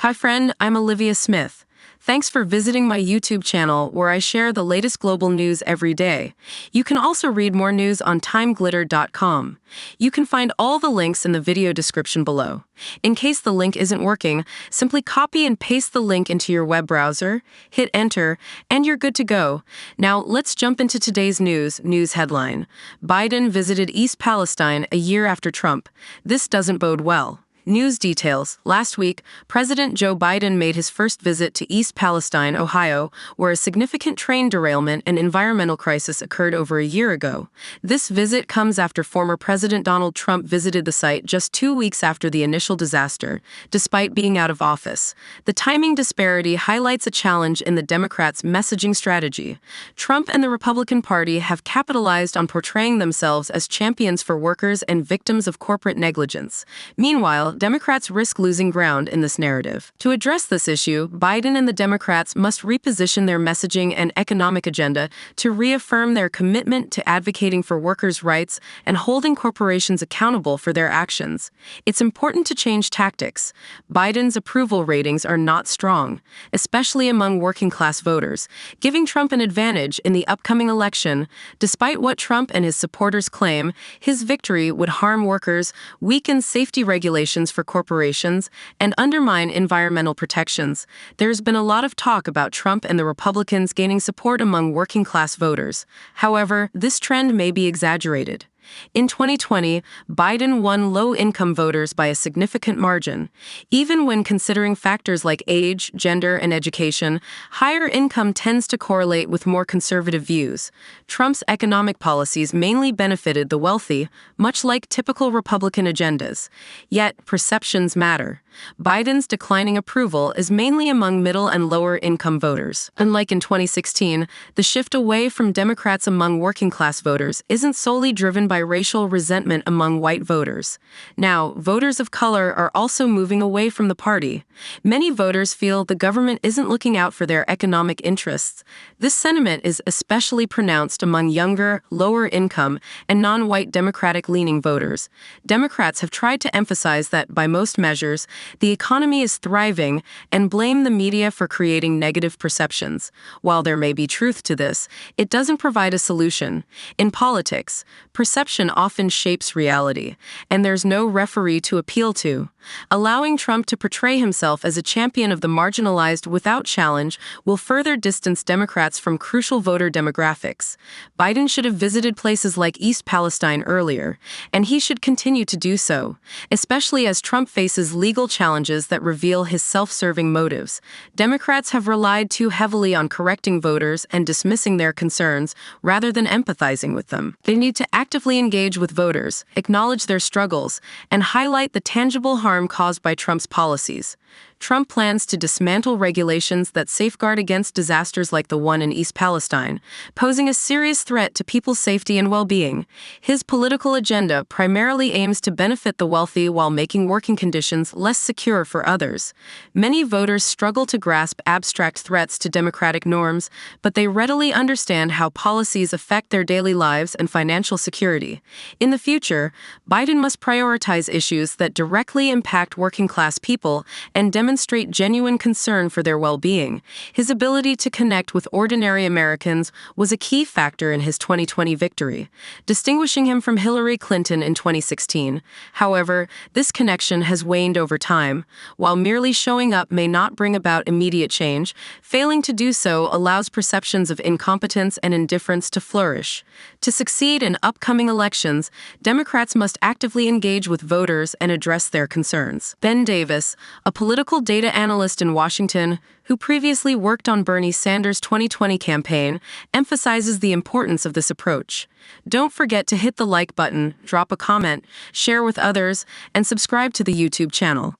Hi friend, I'm Olivia Smith. Thanks for visiting my YouTube channel where I share the latest global news every day. You can also read more news on TimeGlitter.com. You can find all the links in the video description below. In case the link isn't working, simply copy and paste the link into your web browser, hit enter, and you're good to go. Now let's jump into today's news headline. Biden visited East Palestine a year after Trump. This doesn't bode well. News details. Last week, President Joe Biden made his first visit to East Palestine, Ohio, where a significant train derailment and environmental crisis occurred over a year ago. This visit comes after former President Donald Trump visited the site just 2 weeks after the initial disaster, despite being out of office. The timing disparity highlights a challenge in the Democrats' messaging strategy. Trump and the Republican Party have capitalized on portraying themselves as champions for workers and victims of corporate negligence. Meanwhile, Democrats risk losing ground in this narrative. To address this issue, Biden and the Democrats must reposition their messaging and economic agenda to reaffirm their commitment to advocating for workers' rights and holding corporations accountable for their actions. It's important to change tactics. Biden's approval ratings are not strong, especially among working-class voters, giving Trump an advantage in the upcoming election. Despite what Trump and his supporters claim, his victory would harm workers, weaken safety regulations for corporations, and undermine environmental protections. There's been a lot of talk about Trump and the Republicans gaining support among working-class voters. However, this trend may be exaggerated. In 2020, Biden won low-income voters by a significant margin. Even when considering factors like age, gender, and education, higher income tends to correlate with more conservative views. Trump's economic policies mainly benefited the wealthy, much like typical Republican agendas. Yet, perceptions matter. Biden's declining approval is mainly among middle and lower-income voters. Unlike in 2016, the shift away from Democrats among working-class voters isn't solely driven by racial resentment among white voters. Now, voters of color are also moving away from the party. Many voters feel the government isn't looking out for their economic interests. This sentiment is especially pronounced among younger, lower-income, and non-white Democratic-leaning voters. Democrats have tried to emphasize that, by most measures, the economy is thriving and blame the media for creating negative perceptions. While there may be truth to this, it doesn't provide a solution. In politics, perception often shapes reality, and there's no referee to appeal to. Allowing Trump to portray himself as a champion of the marginalized without challenge will further distance Democrats from crucial voter demographics. Biden should have visited places like East Palestine earlier, and he should continue to do so, especially as Trump faces legal challenges that reveal his self-serving motives. Democrats have relied too heavily on correcting voters and dismissing their concerns rather than empathizing with them. They need to actively engage with voters, acknowledge their struggles, and highlight the tangible harm caused by Trump's policies. Trump plans to dismantle regulations that safeguard against disasters like the one in East Palestine, posing a serious threat to people's safety and well-being. His political agenda primarily aims to benefit the wealthy while making working conditions less secure for others. Many voters struggle to grasp abstract threats to democratic norms, but they readily understand how policies affect their daily lives and financial security. In the future, Biden must prioritize issues that directly impact working-class people and demonstrate genuine concern for their well-being. His ability to connect with ordinary Americans was a key factor in his 2020 victory, distinguishing him from Hillary Clinton in 2016. However, this connection has waned over time. While merely showing up may not bring about immediate change, failing to do so allows perceptions of incompetence and indifference to flourish. To succeed in upcoming elections, Democrats must actively engage with voters and address their concerns. Ben Davis, a political data analyst in Washington, who previously worked on Bernie Sanders' 2020 campaign, emphasizes the importance of this approach. Don't forget to hit the like button, drop a comment, share with others, and subscribe to the YouTube channel.